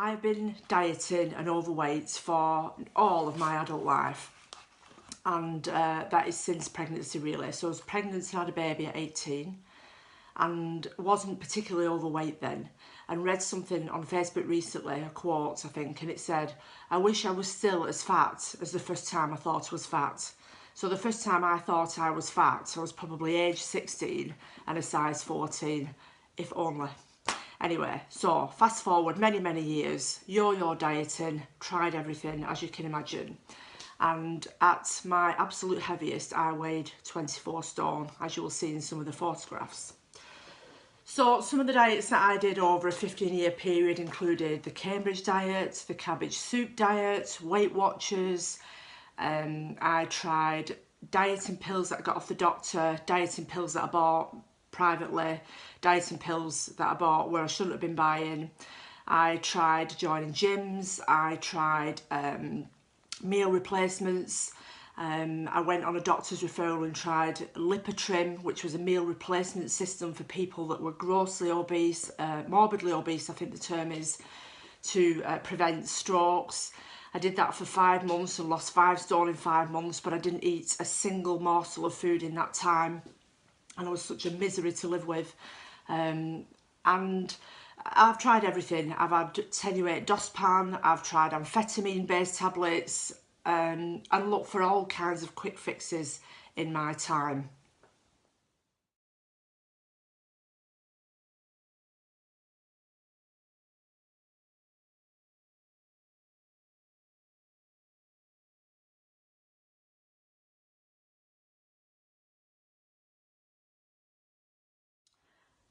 I've been dieting and overweight for all of my adult life, and that is since pregnancy really. So I was pregnant and had a baby at 18 and wasn't particularly overweight then, and read something on Facebook recently, a quote I think, and it said, "I wish I was still as fat as the first time I thought I was fat." So the first time I thought I was fat, I was probably age 16 and a size 14, if only. Anyway, so fast forward many years, yo-yo dieting, tried everything as you can imagine. And at my absolute heaviest, I weighed 24 stone, as you will see in some of the photographs. So some of the diets that I did over a 15-year period included the Cambridge diet, the cabbage soup diet, Weight Watchers. I tried dieting pills that I got off the doctor, dieting pills that I bought privately, dieting pills that I bought where I shouldn't have been buying. I tried joining gyms, I tried meal replacements. I went on a doctor's referral and tried Lipotrim, which was a meal replacement system for people that were grossly obese, morbidly obese I think the term is, to prevent strokes. I did that for 5 months and lost 5 stone in 5 months, but I didn't eat a single morsel of food in that time. And I was such a misery to live with. And I've tried everything. I've had attenuate dospan, I've tried amphetamine-based tablets, and looked for all kinds of quick fixes in my time.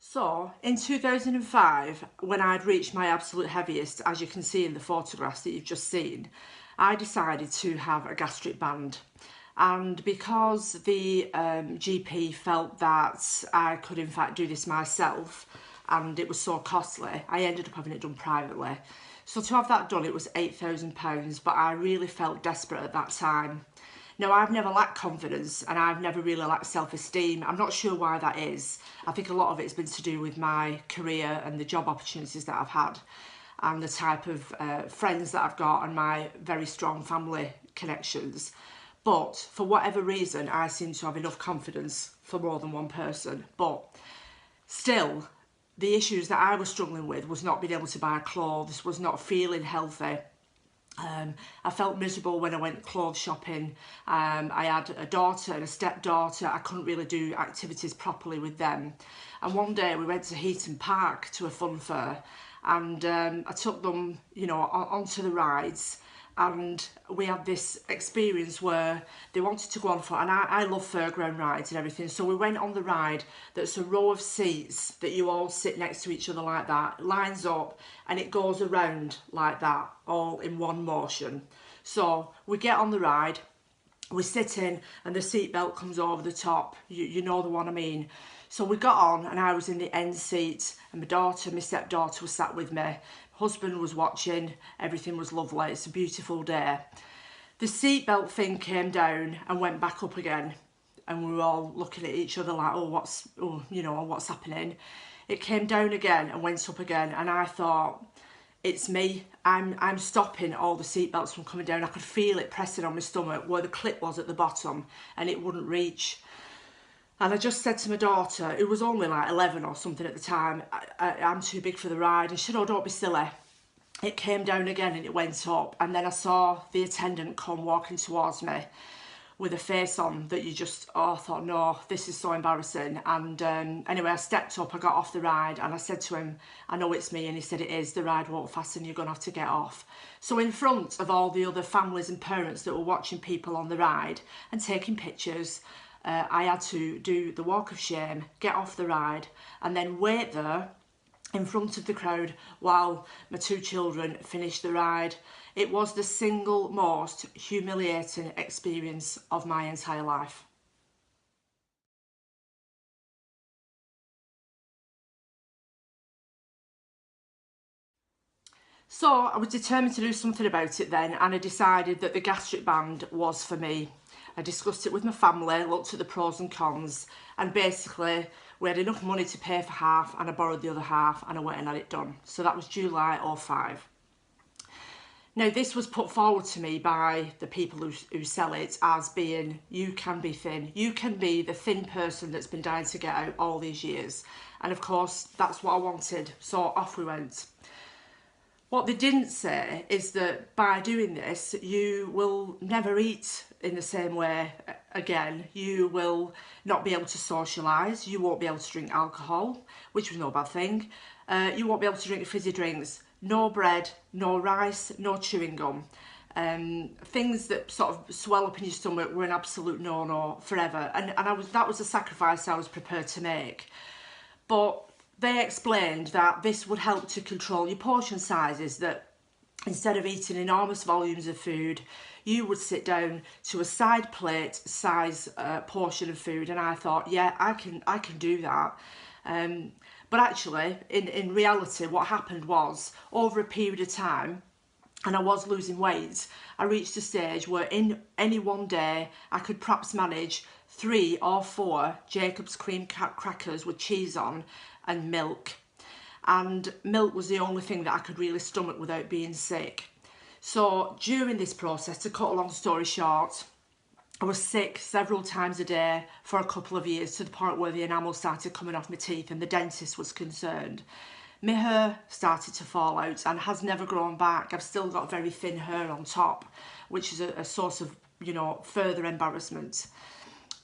So in 2005, when I'd reached my absolute heaviest, as you can see in the photographs that you've just seen, I decided to have a gastric band. And because the GP felt that I could in fact do this myself and it was so costly, I ended up having it done privately. So to have that done, it was £8,000, but I really felt desperate at that time. Now, I've never lacked confidence and I've never really lacked self-esteem. I'm not sure why that is. I think a lot of it's been to do with my career and the job opportunities that I've had and the type of friends that I've got and my very strong family connections. But for whatever reason, I seem to have enough confidence for more than one person. But still, the issues that I was struggling with was not being able to buy clothes, was not feeling healthy. I felt miserable when I went clothes shopping. I had a daughter and a stepdaughter. I couldn't really do activities properly with them. And one day we went to Heaton Park to a fun fair, and I took them, you know, onto the rides. And we had this experience where they wanted to go on for, and I love fairground rides and everything, so we went on the ride that's a row of seats that you all sit next to each other like that, lines up, and it goes around like that, all in one motion. So we get on the ride, we sit in, and the seat belt comes over the top, you know the one I mean. So we got on, and I was in the end seat, and my stepdaughter was sat with me. Husband was watching, everything was lovely, it's a beautiful day. The seatbelt thing came down and went back up again, and we were all looking at each other like, what's happening? It came down again and went up again, and I thought, it's me, I'm stopping all the seatbelts from coming down. I could feel it pressing on my stomach where the clip was at the bottom, and it wouldn't reach. And I just said to my daughter, who was only like 11 or something at the time, I'm too big for the ride. And she said, oh, don't be silly. It came down again and it went up. And then I saw the attendant come walking towards me with a face on that you just, I thought, no, this is so embarrassing. And anyway, I stepped up, I got off the ride, and I said to him, I know it's me. And he said, it is, the ride won't fasten, you're going to have to get off. So in front of all the other families and parents that were watching people on the ride and taking pictures, I had to do the walk of shame, get off the ride, and then wait there in front of the crowd while my 2 children finished the ride. It was the single most humiliating experience of my entire life. So I was determined to do something about it then, and I decided that the gastric band was for me. I discussed it with my family, looked at the pros and cons, and basically we had enough money to pay for half, and I borrowed the other half, and I went and had it done. So that was July '05. Now, this was put forward to me by the people who sell it as being, you can be thin. You can be the thin person that's been dying to get out all these years. And of course, that's what I wanted. So off we went. What they didn't say is that by doing this, you will never eat in the same way again. You will not be able to socialise. You won't be able to drink alcohol, which was no bad thing. You won't be able to drink fizzy drinks. No bread, no rice, no chewing gum. Things that sort of swell up in your stomach were an absolute no-no forever. And that was a sacrifice I was prepared to make. But they explained that this would help to control your portion sizes, that instead of eating enormous volumes of food, you would sit down to a side plate size portion of food. And I thought, yeah, I can do that. But actually, in reality, what happened was, over a period of time, and I was losing weight, I reached a stage where in any one day, I could perhaps manage 3 or 4 Jacob's cream crackers with cheese on and milk. And milk was the only thing that I could really stomach without being sick. So during this process, to cut a long story short, I was sick several times a day for a couple of years, to the point where the enamel started coming off my teeth and the dentist was concerned. My hair started to fall out and has never grown back. I've still got very thin hair on top, which is a source of, you know, further embarrassment.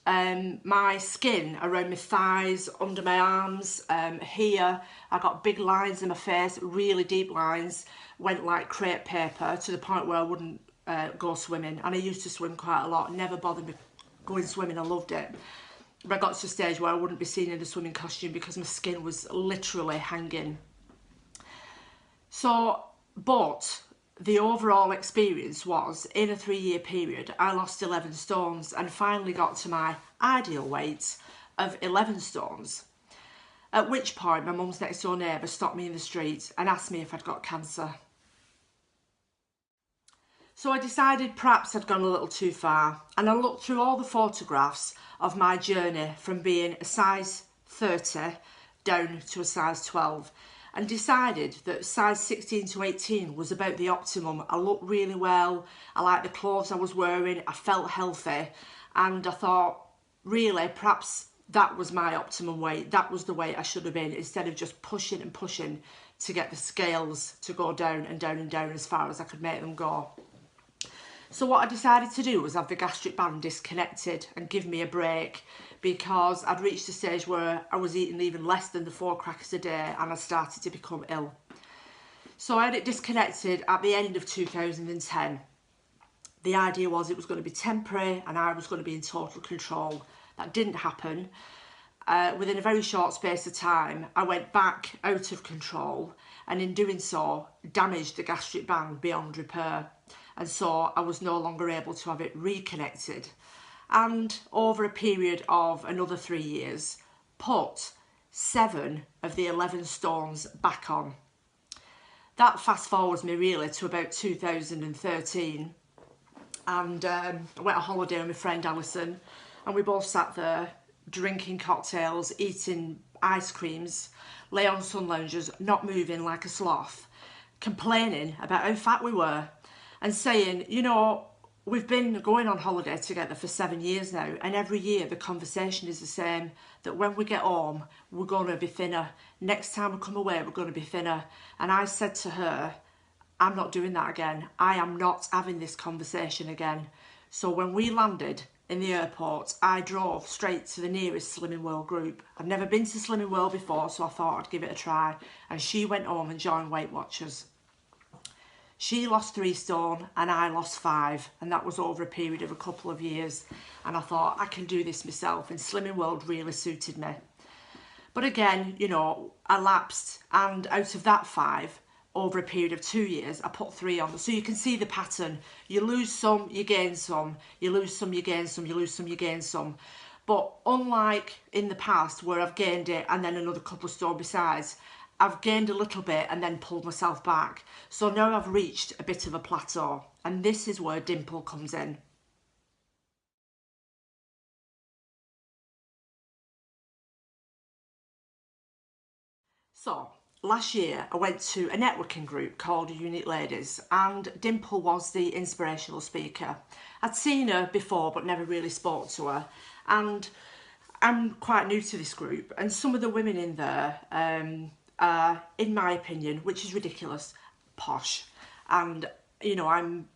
My skin around my thighs, under my arms, here, I got big lines in my face, really deep lines, went like crepe paper, to the point where I wouldn't go swimming. And I used to swim quite a lot, never bothered me going swimming, I loved it. But I got to a stage where I wouldn't be seen in a swimming costume because my skin was literally hanging. So, but the overall experience was, in a 3-year period, I lost 11 stones and finally got to my ideal weight of 11 stones. At which point, my mum's next door neighbour stopped me in the street and asked me if I'd got cancer. So I decided perhaps I'd gone a little too far, and I looked through all the photographs of my journey from being a size 30 down to a size 12, and decided that size 16 to 18 was about the optimum. I looked really well, I liked the clothes I was wearing, I felt healthy, and I thought, really, perhaps that was my optimum weight. That was the weight I should have been, instead of just pushing and pushing to get the scales to go down and down and down as far as I could make them go. So what I decided to do was have the gastric band disconnected and give me a break, because I'd reached a stage where I was eating even less than the 4 crackers a day and I started to become ill. So I had it disconnected at the end of 2010. The idea was it was going to be temporary and I was going to be in total control. That didn't happen. Within a very short space of time, I went back out of control, and in doing so, damaged the gastric band beyond repair. And so I was no longer able to have it reconnected. And over a period of another 3 years, put 7 of the 11 stones back on. That fast forwards me really to about 2013. And I went on holiday with my friend Alison, and we both sat there drinking cocktails, eating ice creams, lay on sun loungers, not moving like a sloth, complaining about how fat we were, and saying, you know, we've been going on holiday together for 7 years now, and every year the conversation is the same, that when we get home, we're going to be thinner. Next time we come away, we're going to be thinner. And I said to her, I'm not doing that again. I am not having this conversation again. So when we landed in the airport, I drove straight to the nearest Slimming World group. I'd never been to Slimming World before, so I thought I'd give it a try. And she went home and joined Weight Watchers. She lost 3 stone and I lost 5, and that was over a period of a couple of years. And I thought, I can do this myself, and Slimming World really suited me. But again, you know, I lapsed, and out of that 5, over a period of 2 years, I put 3 on. So you can see the pattern. You lose some, you gain some. You lose some, you gain some. You lose some, you gain some. But unlike in the past where I've gained it and then another couple of stone besides, I've gained a little bit and then pulled myself back. So now I've reached a bit of a plateau, and this is where Dimple comes in. So last year I went to a networking group called Unique Ladies, and Dimple was the inspirational speaker. I'd seen her before but never really spoke to her, and I'm quite new to this group, and some of the women in there are, in my opinion, which is ridiculous, posh. And you know, I'm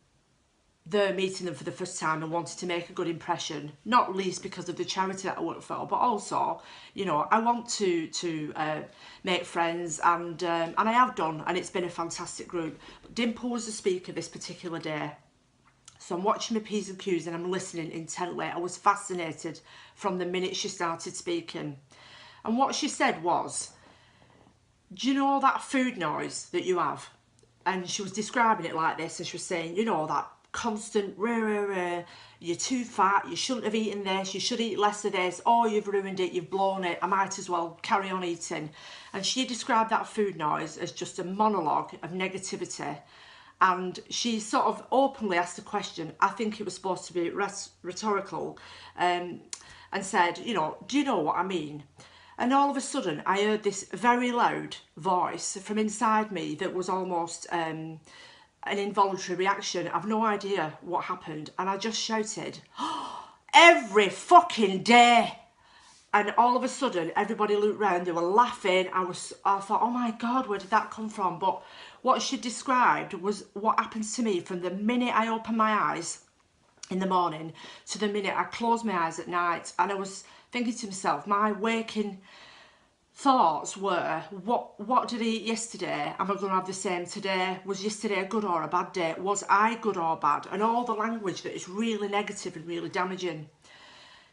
there meeting them for the first time and wanted to make a good impression, not least because of the charity that I work for, but also, you know, I want to make friends, and I have done, and it's been a fantastic group. But Dimple was the speaker this particular day, so I'm watching my P's and Q's and I'm listening intently. I was fascinated from the minute she started speaking, and what she said was, do you know that food noise that you have? And she was describing it like this, and she was saying, you know, that constant you're too fat, you shouldn't have eaten this, you should eat less of this, oh, you've ruined it, you've blown it, I might as well carry on eating. And she described that food noise as just a monologue of negativity, and she sort of openly asked a question. I think it was supposed to be rhetorical, and said, you know, do you know what I mean? And all of a sudden I heard this very loud voice from inside me that was almost an involuntary reaction. I've no idea what happened, and I just shouted, oh, every fucking day. And all of a sudden everybody looked round, they were laughing. I thought, oh my God, where did that come from? But what she described was what happens to me from the minute I open my eyes in the morning to the minute I close my eyes at night. And I was thinking to myself, my waking thoughts were, what did I eat yesterday? Am I going to have the same today? Was yesterday a good or a bad day? Was I good or bad? And all the language that is really negative and really damaging.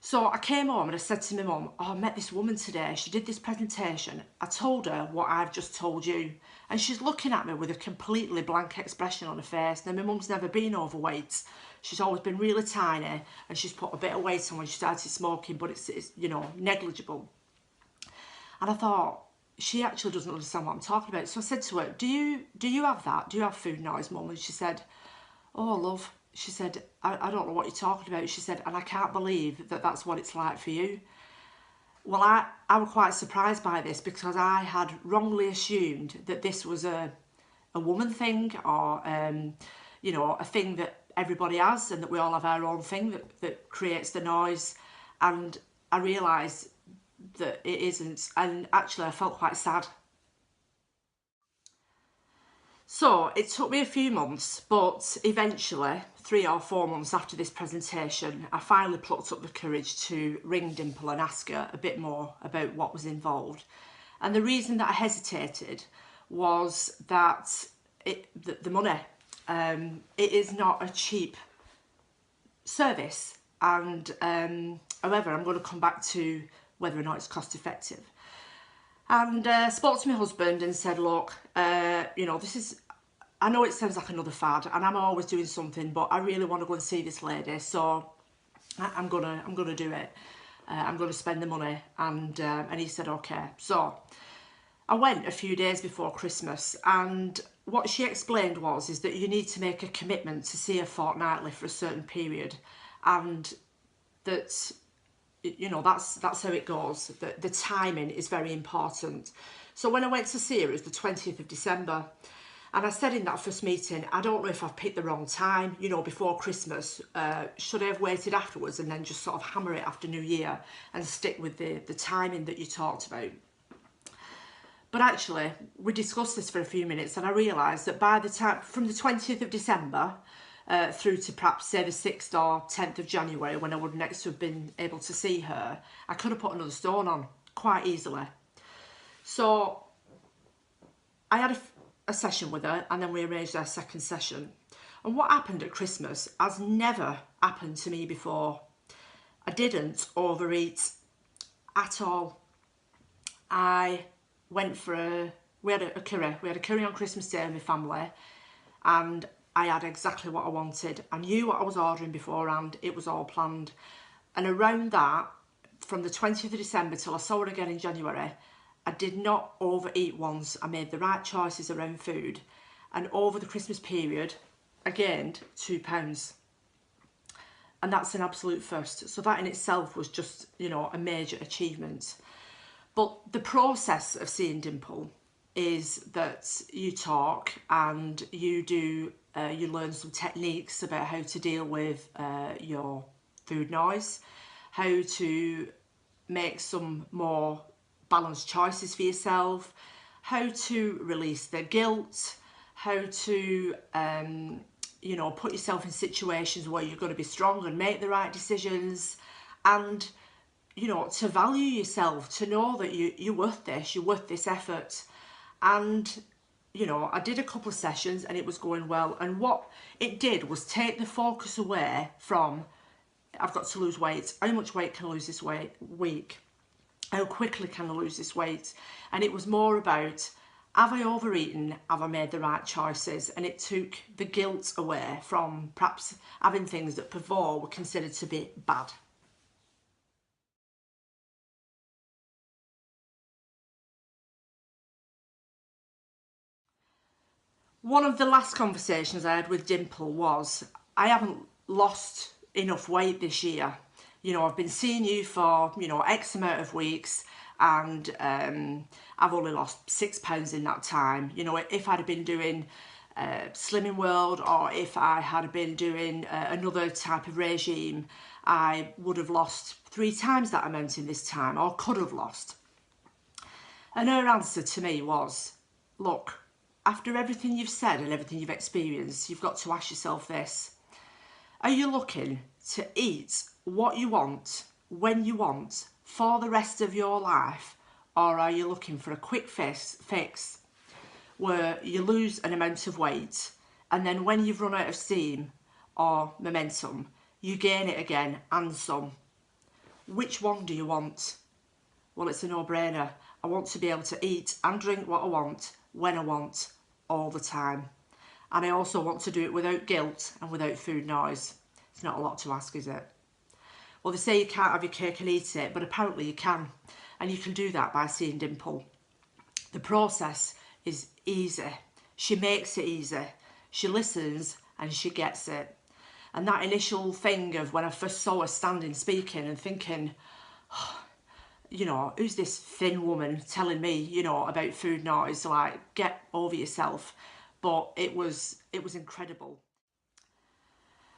So I came home and I said to my mum, oh, I met this woman today, she did this presentation, I told her what I've just told you, and she's looking at me with a completely blank expression on her face. Now, my mum's never been overweight, she's always been really tiny, and she's put a bit of weight on when she started smoking, but it's you know, negligible. And I thought, she actually doesn't understand what I'm talking about. So I said to her, do you have that? Do you have food noise, Mum? And she said, oh, love, she said, I don't know what you're talking about. She said, and I can't believe that that's what it's like for you. Well, I was quite surprised by this, because I had wrongly assumed that this was a woman thing, or, you know, a thing that everybody has, and that we all have our own thing that creates the noise. And I realised that it isn't, and actually I felt quite sad. So it took me a few months, but eventually, 3 or 4 months after this presentation, I finally plucked up the courage to ring Dimple and ask her a bit more about what was involved. And the reason that I hesitated was that the money, it is not a cheap service, and however, I'm going to come back to whether or not it's cost effective. And spoke to my husband and said, look, you know, this is, I know it sounds like another fad, and I'm always doing something, but I really want to go and see this lady, so I'm gonna do it. I'm gonna spend the money. And he said, okay. So I went a few days before Christmas, and what she explained is that you need to make a commitment to see her fortnightly for a certain period, and that, you know, that's how it goes. The timing is very important. So when I went to see her, it was the 20th of December. And I said in that first meeting, I don't know if I've picked the wrong time, you know, before Christmas. Should I have waited afterwards and then just sort of hammer it after New Year and stick with the timing that you talked about? But actually, we discussed this for a few minutes, and I realised that by the time, from the 20th of December, through to perhaps say the 6th or 10th of January, when I would next have been able to see her, I could have put another stone on quite easily. So I had a session with her, and then we arranged our second session. And what happened at Christmas has never happened to me before. I didn't overeat at all. I went for we had a curry. We had a curry on Christmas Day with my family, and I had exactly what I wanted. I knew what I was ordering beforehand. It was all planned. And around that, from the 20th of December till I saw her again in January, I did not overeat once. I made the right choices around food. And over the Christmas period, I gained 2 pounds. And that's an absolute first. So that in itself was just, you know, a major achievement. But the process of seeing Dimple is that you talk and you do, you learn some techniques about how to deal with your food noise, how to make some more balanced choices for yourself, how to release the guilt, how to you know, put yourself in situations where you're going to be strong and make the right decisions, and you know, to value yourself, to know that you're worth this, you're worth this effort. And you know, I did a couple of sessions and it was going well, and what it did was take the focus away from I've got to lose weight, how much weight can I lose this week, how quickly can I lose this weight, and it was more about, have I overeaten, have I made the right choices, and it took the guilt away from perhaps having things that before were considered to be bad. One of the last conversations I had with Dimple was, I haven't lost enough weight this year. You know, I've been seeing you for, you know, X amount of weeks, and I've only lost £6 in that time. You know, if I'd have been doing Slimming World, or if I had been doing another type of regime, I would have lost 3 times that amount in this time, or could have lost. And her answer to me was, look, after everything you've said and everything you've experienced, you've got to ask yourself this. Are you looking to eat what you want, when you want, for the rest of your life? Or are you looking for a quick fix where you lose an amount of weight, and then when you've run out of steam or momentum, you gain it again and some? Which one do you want? Well, it's a no-brainer. I want to be able to eat and drink what I want, when I want, all the time. And I also want to do it without guilt and without food noise. It's not a lot to ask, is it? Well, they say you can't have your cake and eat it, but apparently you can. And you can do that by seeing Dimple. The process is easy. She makes it easy. She listens and she gets it. And that initial thing of when I first saw her standing speaking and thinking, oh, you know, who's this thin woman telling me, you know, about food noise? Like, get over yourself. But it was incredible.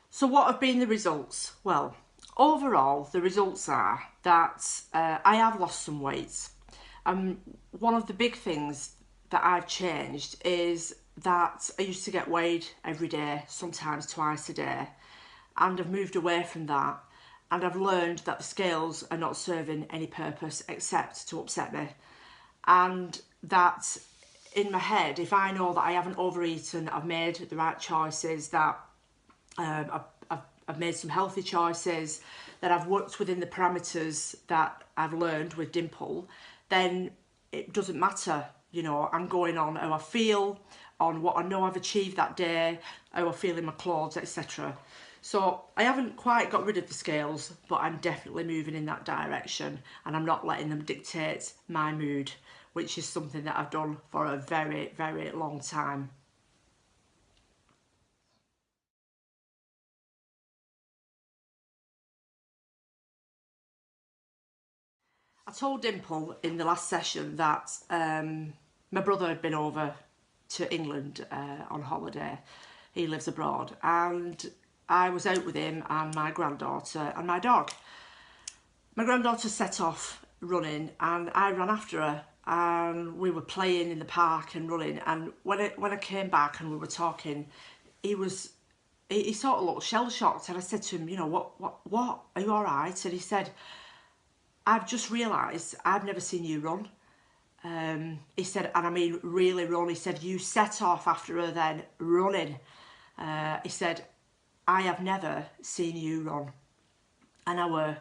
So what have been the results? Well, overall, the results are that I have lost some weight. One of the big things that I've changed is that I used to get weighed every day, sometimes twice a day, and I've moved away from that. And I've learned that the scales are not serving any purpose except to upset me. And that in my head, if I know that I haven't overeaten, I've made the right choices, that I've made some healthy choices, that I've worked within the parameters that I've learned with Dimple, then it doesn't matter. You know, I'm going on how I feel, on what I know I've achieved that day, how I feel in my clothes, etc. So I haven't quite got rid of the scales, but I'm definitely moving in that direction, and I'm not letting them dictate my mood, which is something that I've done for a very, very long time. I told Dimple in the last session that my brother had been over to England on holiday. He lives abroad, and I was out with him and my granddaughter and my dog. My granddaughter set off running and I ran after her, and we were playing in the park and running, and when I came back and we were talking, he sort of looked shell-shocked, and I said to him, you know, what, are you all right? And he said, I've just realised I've never seen you run. He said, and I mean really run. He said, you set off after her then running. He said, I have never seen you run. And I were,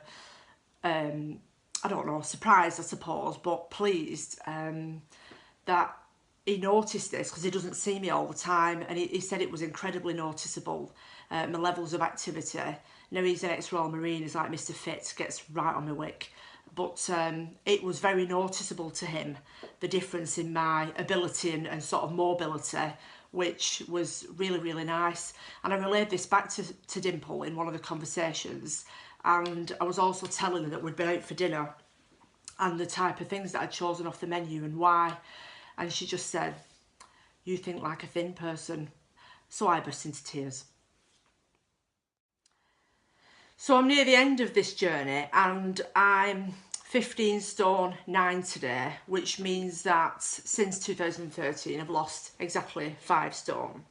I don't know, surprised I suppose, but pleased that he noticed this, because he doesn't see me all the time, and he said it was incredibly noticeable, my levels of activity. Now he's an ex-Royal Marine, he's like Mr Fit, gets right on my wick. But it was very noticeable to him, the difference in my ability and sort of mobility, which was really, really nice. And I relayed this back to Dimple in one of the conversations, and I was also telling her that we'd been out for dinner and the type of things that I'd chosen off the menu and why. and she just said, "You think like a thin person." So I burst into tears. So I'm near the end of this journey, and I'm 15 stone 9 today, which means that since 2013 I've lost exactly 5 stone.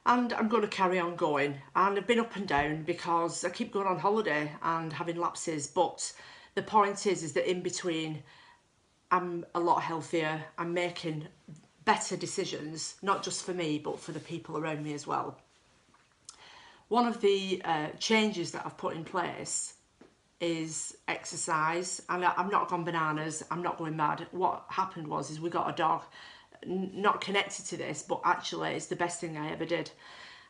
And I'm going to carry on going, and I've been up and down because I keep going on holiday and having lapses, but the point is that in between I'm a lot healthier, I'm making better decisions, not just for me but for the people around me as well. One of the changes that I've put in place is exercise, and I'm not gone bananas, I'm not going mad. What happened was we got a dog, not connected to this, but actually it's the best thing I ever did.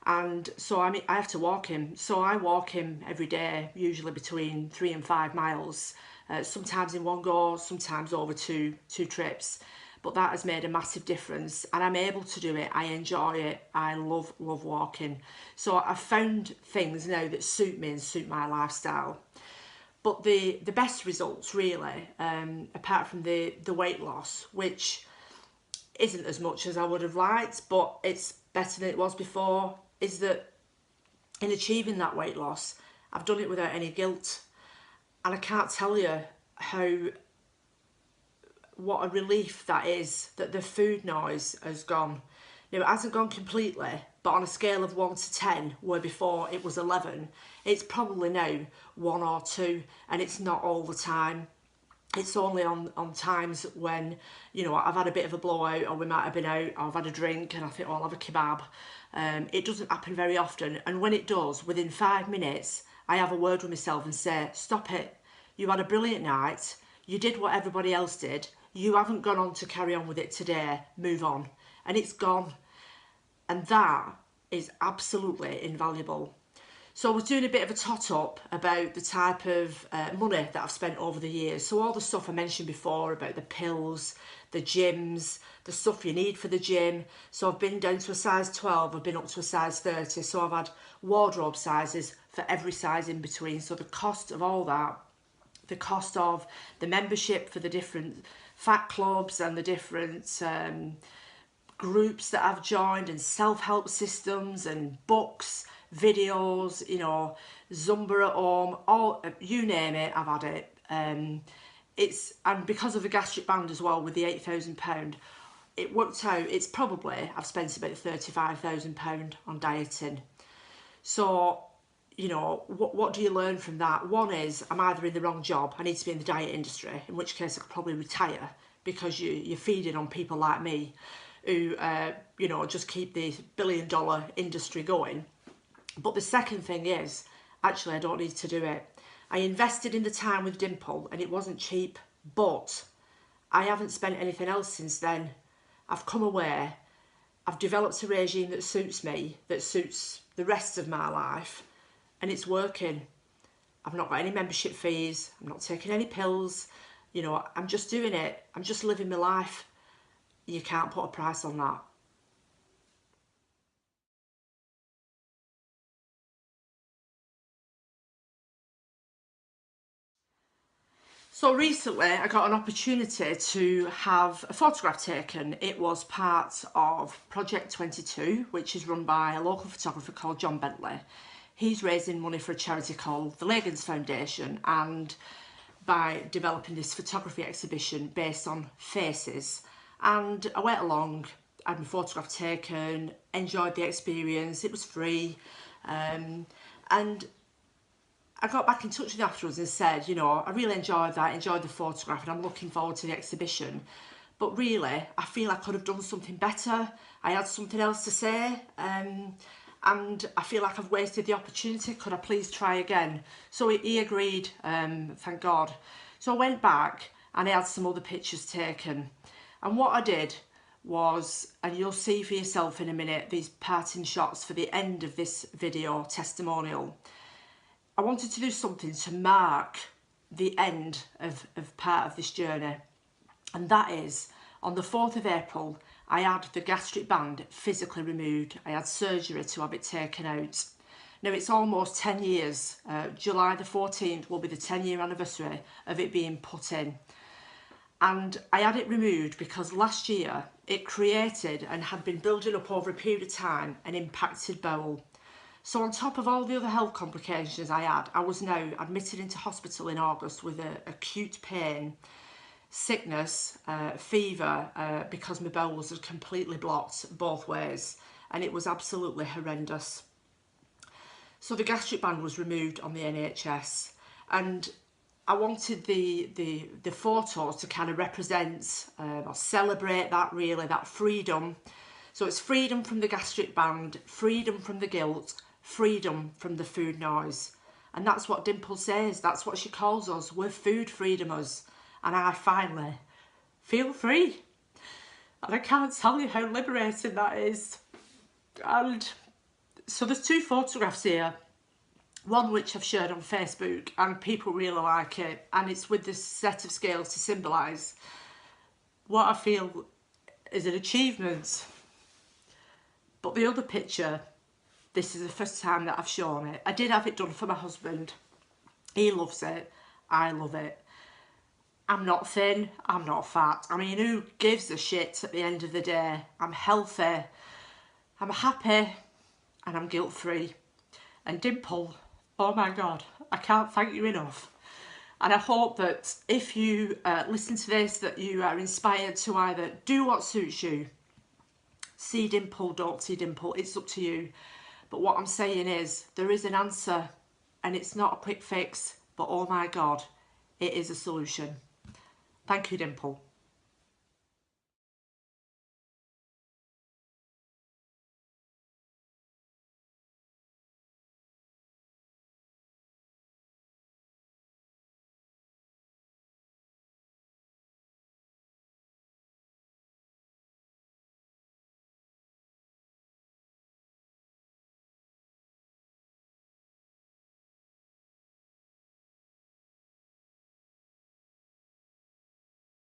And so I have to walk him. So I walk him every day, usually between 3 and 5 miles, sometimes in one go, sometimes over two trips. But that has made a massive difference, and I'm able to do it. I enjoy it. I love walking. So I've found things now that suit me and suit my lifestyle. But the best results really, apart from the weight loss, which isn't as much as I would have liked, but it's better than it was before, is that in achieving that weight loss, I've done it without any guilt. And I can't tell you what a relief that is, that the food noise has gone. Now, it hasn't gone completely, but on a scale of 1 to 10, where before it was 11, it's probably now 1 or 2, and it's not all the time. It's only on times when, you know, I've had a bit of a blowout, or we might have been out, or I've had a drink and I think, oh, I'll have a kebab. It doesn't happen very often, and when it does, within 5 minutes, I have a word with myself and say, stop it. You had a brilliant night. You did what everybody else did. You haven't gone on to carry on with it today. Move on. And it's gone. And that is absolutely invaluable. So I was doing a bit of a tot-up about the type of money that I've spent over the years. So all the stuff I mentioned before about the pills, the gyms, the stuff you need for the gym. So I've been down to a size 12, I've been up to a size 30. So I've had wardrobe sizes for every size in between. So the cost of all that, the cost of the membership for the different fat clubs and the different groups that I've joined, and self-help systems and books, videos, you know, Zumba at home, all, you name it, I've had it. And because of the gastric band as well, with the £8,000, it worked out, it's probably, I've spent about £35,000 on dieting. So, you know, what do you learn from that? One is, I'm either in the wrong job, I need to be in the diet industry, in which case I could probably retire, because you're feeding on people like me who, you know, just keep the billion-dollar industry going. But the second thing is, actually, I don't need to do it. I invested in the time with Dimple, and it wasn't cheap, but I haven't spent anything else since then. I've come away, I've developed a regime that suits me, that suits the rest of my life, and it's working. I've not got any membership fees, I'm not taking any pills, you know, I'm just doing it, I'm just living my life. You can't put a price on that. So recently I got an opportunity to have a photograph taken. It was part of Project 22, which is run by a local photographer called John Bentley. He's raising money for a charity called the Legans Foundation, and by developing this photography exhibition based on faces. And I went along, had my photograph taken, enjoyed the experience, it was free, and I got back in touch with him afterwards and said, you know, I really enjoyed that, enjoyed the photograph, and I'm looking forward to the exhibition. But really, I feel I could have done something better. I had something else to say, and I feel like I've wasted the opportunity. Could I please try again? So he agreed, thank God. So I went back and I had some other pictures taken. And what I did was, and you'll see for yourself in a minute, these parting shots for the end of this video testimonial. I wanted to do something to mark the end of part of this journey. And that is, on the 4th of April, I had the gastric band physically removed. I had surgery to have it taken out. Now, it's almost 10 years. July the 14th will be the 10-year anniversary of it being put in. and I had it removed because last year it created and had been building up over a period of time an impacted bowel. So on top of all the other health complications I had, I was now admitted into hospital in August with acute pain, sickness, fever, because my bowels had completely blocked both ways, and it was absolutely horrendous. So the gastric band was removed on the NHS, and I wanted the photos to kind of represent or celebrate that, really, that freedom. So it's freedom from the gastric band, freedom from the guilt, freedom from the food noise. And that's what Dimple says, that's what she calls us, we're food freedomers. And I finally feel free. And I can't tell you how liberating that is. And so there's two photographs here. One which I've shared on Facebook and people really like it, and it's with this set of scales to symbolise what I feel is an achievement. But the other picture, this is the first time that I've shown it. I did have it done for my husband. He loves it. I love it. I'm not thin. I'm not fat. I mean, who gives a shit at the end of the day? I'm healthy. I'm happy. And I'm guilt-free. And Dimple, oh my God, I can't thank you enough. And I hope that if you listen to this, that you are inspired to either do what suits you. See Dimple, don't see Dimple, it's up to you. But what I'm saying is, there is an answer, and it's not a quick fix, but oh my God, it is a solution. Thank you, Dimple.